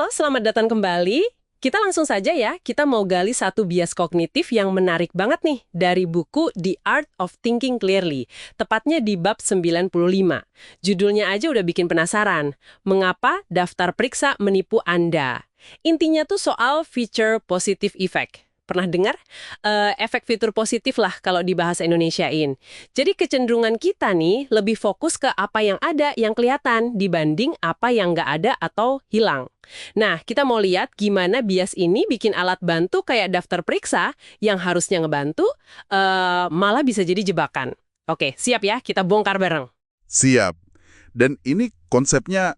Halo, selamat datang kembali. Kita langsung saja ya, kita mau gali satu bias kognitif yang menarik banget nih dari buku The Art of Thinking Clearly, tepatnya di bab 95. Judulnya aja udah bikin penasaran, mengapa daftar periksa menipu Anda? Intinya tuh soal feature positive effect. Pernah dengar? Efek fitur positif lah kalau dibahasa Indonesiain. Jadi kecenderungan kita nih lebih fokus ke apa yang ada, yang kelihatan, dibanding apa yang nggak ada atau hilang. Nah, kita mau lihat gimana bias ini bikin alat bantu kayak daftar periksa yang harusnya ngebantu, malah bisa jadi jebakan. Oke, siap ya? Kita bongkar bareng. Siap. Dan ini konsepnya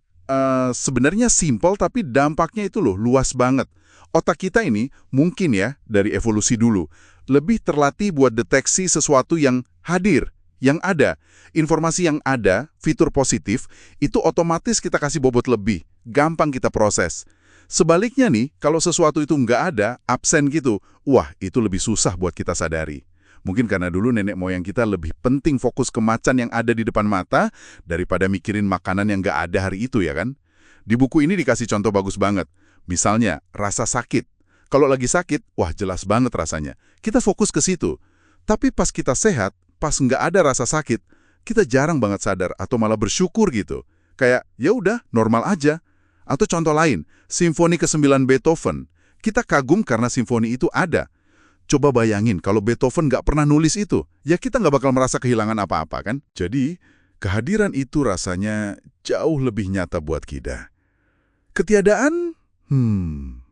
sebenarnya simpel tapi dampaknya itu loh luas banget. Otak kita ini mungkin ya dari evolusi dulu lebih terlatih buat deteksi sesuatu yang hadir, yang ada. Informasi yang ada, fitur positif, itu otomatis kita kasih bobot lebih, gampang kita proses. Sebaliknya nih, kalau sesuatu itu nggak ada, absen gitu, wah itu lebih susah buat kita sadari. Mungkin karena dulu nenek moyang kita lebih penting fokus ke macan yang ada di depan mata daripada mikirin makanan yang nggak ada hari itu ya kan? Di buku ini dikasih contoh bagus banget. Misalnya, rasa sakit. Kalau lagi sakit, wah jelas banget rasanya. Kita fokus ke situ. Tapi pas kita sehat, pas nggak ada rasa sakit, kita jarang banget sadar atau malah bersyukur gitu. Kayak, ya udah, normal aja. Atau contoh lain, Simfoni ke-9 Beethoven. Kita kagum karena simfoni itu ada. Coba bayangin kalau Beethoven nggak pernah nulis itu, ya kita nggak bakal merasa kehilangan apa-apa kan? Jadi, kehadiran itu rasanya jauh lebih nyata buat kita. Ketiadaan,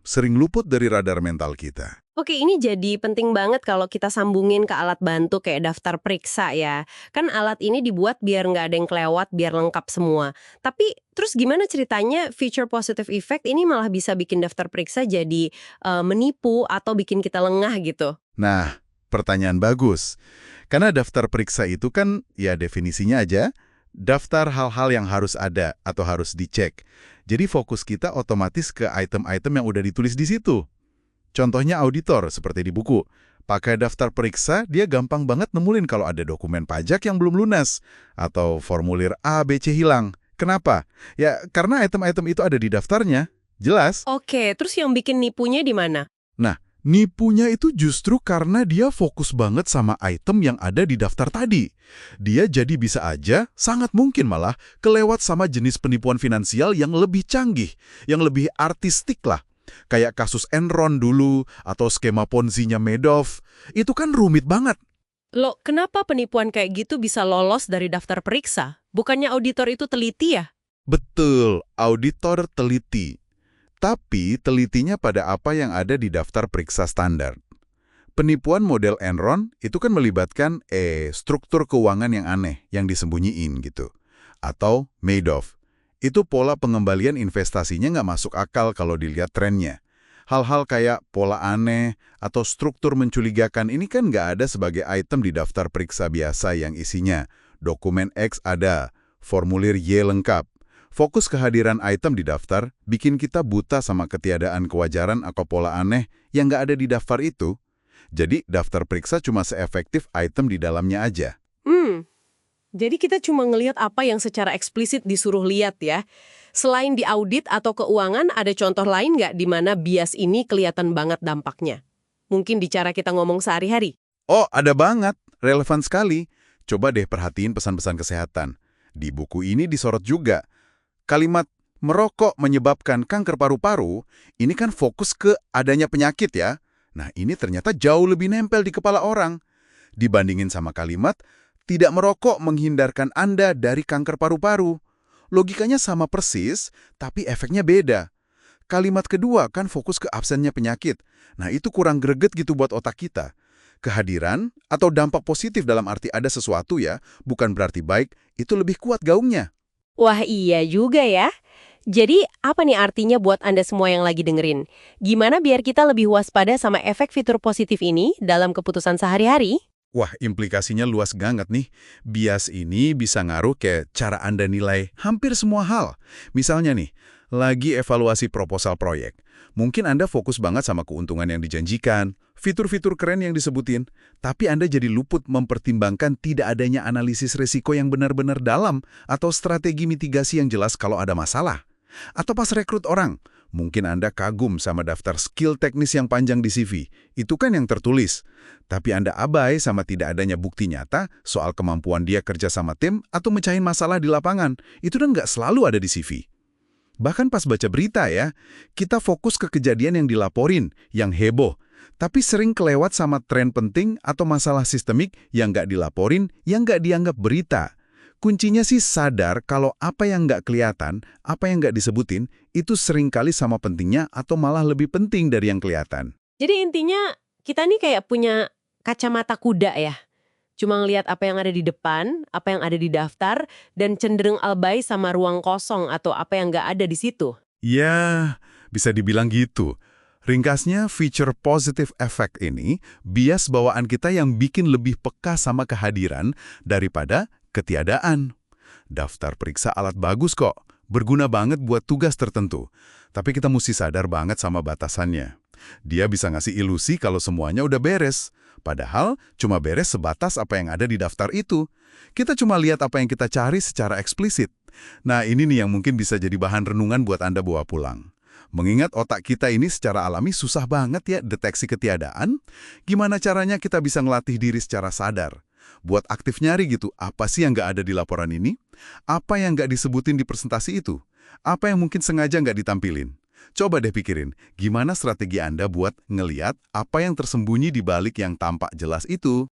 sering luput dari radar mental kita. Oke, ini jadi penting banget kalau kita sambungin ke alat bantu kayak daftar periksa ya. Kan alat ini dibuat biar nggak ada yang kelewat, biar lengkap semua. Tapi terus gimana ceritanya feature positive effect ini malah bisa bikin daftar periksa jadi menipu atau bikin kita lengah gitu? Nah, pertanyaan bagus. Karena daftar periksa itu kan, ya definisinya aja, daftar hal-hal yang harus ada atau harus dicek. Jadi fokus kita otomatis ke item-item yang udah ditulis di situ. Contohnya auditor, seperti di buku. Pakai daftar periksa, dia gampang banget nemulin kalau ada dokumen pajak yang belum lunas. Atau formulir A, B, C hilang. Kenapa? Ya, karena item-item itu ada di daftarnya. Jelas? Oke, terus yang bikin nipunya di mana? Nah, nipunya itu justru karena dia fokus banget sama item yang ada di daftar tadi. Dia jadi bisa aja, sangat mungkin malah, kelewat sama jenis penipuan finansial yang lebih canggih, yang lebih artistik lah. Kayak kasus Enron dulu, atau skema Ponzi-nya Madoff. Itu kan rumit banget. Loh, kenapa penipuan kayak gitu bisa lolos dari daftar periksa? Bukannya auditor itu teliti ya? Betul, auditor teliti. Tapi telitinya pada apa yang ada di daftar periksa standar. Penipuan model Enron itu kan melibatkan struktur keuangan yang aneh, yang disembunyiin gitu. Atau Madoff. Itu pola pengembalian investasinya nggak masuk akal kalau dilihat trennya. Hal-hal kayak pola aneh atau struktur mencurigakan ini kan nggak ada sebagai item di daftar periksa biasa yang isinya dokumen X ada, formulir Y lengkap. Fokus kehadiran item di daftar bikin kita buta sama ketiadaan kewajaran atau pola aneh yang nggak ada di daftar itu. Jadi, daftar periksa cuma seefektif item di dalamnya aja. Jadi kita cuma ngelihat apa yang secara eksplisit disuruh lihat ya. Selain di audit atau keuangan, ada contoh lain nggak di mana bias ini kelihatan banget dampaknya? Mungkin di cara kita ngomong sehari-hari. Oh, ada banget. Relevan sekali. Coba deh perhatiin pesan-pesan kesehatan. Di buku ini disorot juga. Kalimat merokok menyebabkan kanker paru-paru, ini kan fokus ke adanya penyakit ya. Nah, ini ternyata jauh lebih nempel di kepala orang. Dibandingin sama kalimat, tidak merokok menghindarkan Anda dari kanker paru-paru. Logikanya sama persis, tapi efeknya beda. Kalimat kedua kan fokus ke absennya penyakit. Nah, itu kurang greget gitu buat otak kita. Kehadiran atau dampak positif dalam arti ada sesuatu ya, bukan berarti baik, itu lebih kuat gaungnya. Wah iya juga ya. Jadi apa nih artinya buat Anda semua yang lagi dengerin? Gimana biar kita lebih waspada sama efek fitur positif ini dalam keputusan sehari-hari? Wah, implikasinya luas banget nih. Bias ini bisa ngaruh ke cara Anda nilai hampir semua hal. Misalnya nih, lagi evaluasi proposal proyek. Mungkin Anda fokus banget sama keuntungan yang dijanjikan, fitur-fitur keren yang disebutin, tapi Anda jadi luput mempertimbangkan tidak adanya analisis risiko yang benar-benar dalam atau strategi mitigasi yang jelas kalau ada masalah. Atau pas rekrut orang, Mungkin Anda kagum sama daftar skill teknis yang panjang di CV. Itu kan yang tertulis. Tapi Anda abai sama tidak adanya bukti nyata soal kemampuan dia kerja sama tim atau mecahin masalah di lapangan. Itu kan nggak selalu ada di CV. Bahkan pas baca berita ya, kita fokus ke kejadian yang dilaporin, yang heboh. Tapi sering kelewat sama tren penting atau masalah sistemik yang nggak dilaporin, yang nggak dianggap berita. Kuncinya sih sadar kalau apa yang nggak kelihatan, apa yang nggak disebutin, itu seringkali sama pentingnya atau malah lebih penting dari yang kelihatan. Jadi intinya kita nih kayak punya kacamata kuda ya. Cuma ngelihat apa yang ada di depan, apa yang ada di daftar, dan cenderung albai sama ruang kosong atau apa yang nggak ada di situ. Ya, bisa dibilang gitu. Ringkasnya, feature positive effect ini bias bawaan kita yang bikin lebih peka sama kehadiran daripada ketiadaan. Daftar periksa alat bagus kok, berguna banget buat tugas tertentu. Tapi kita mesti sadar banget sama batasannya. Dia bisa ngasih ilusi kalau semuanya udah beres. Padahal cuma beres sebatas apa yang ada di daftar itu. Kita cuma lihat apa yang kita cari secara eksplisit. Nah ini nih yang mungkin bisa jadi bahan renungan buat Anda bawa pulang. Mengingat otak kita ini secara alami susah banget ya deteksi ketiadaan, gimana caranya kita bisa ngelatih diri secara sadar? Buat aktif nyari gitu, apa sih yang nggak ada di laporan ini? Apa yang nggak disebutin di presentasi itu? Apa yang mungkin sengaja nggak ditampilin? Coba deh pikirin, gimana strategi Anda buat ngeliat apa yang tersembunyi di balik yang tampak jelas itu?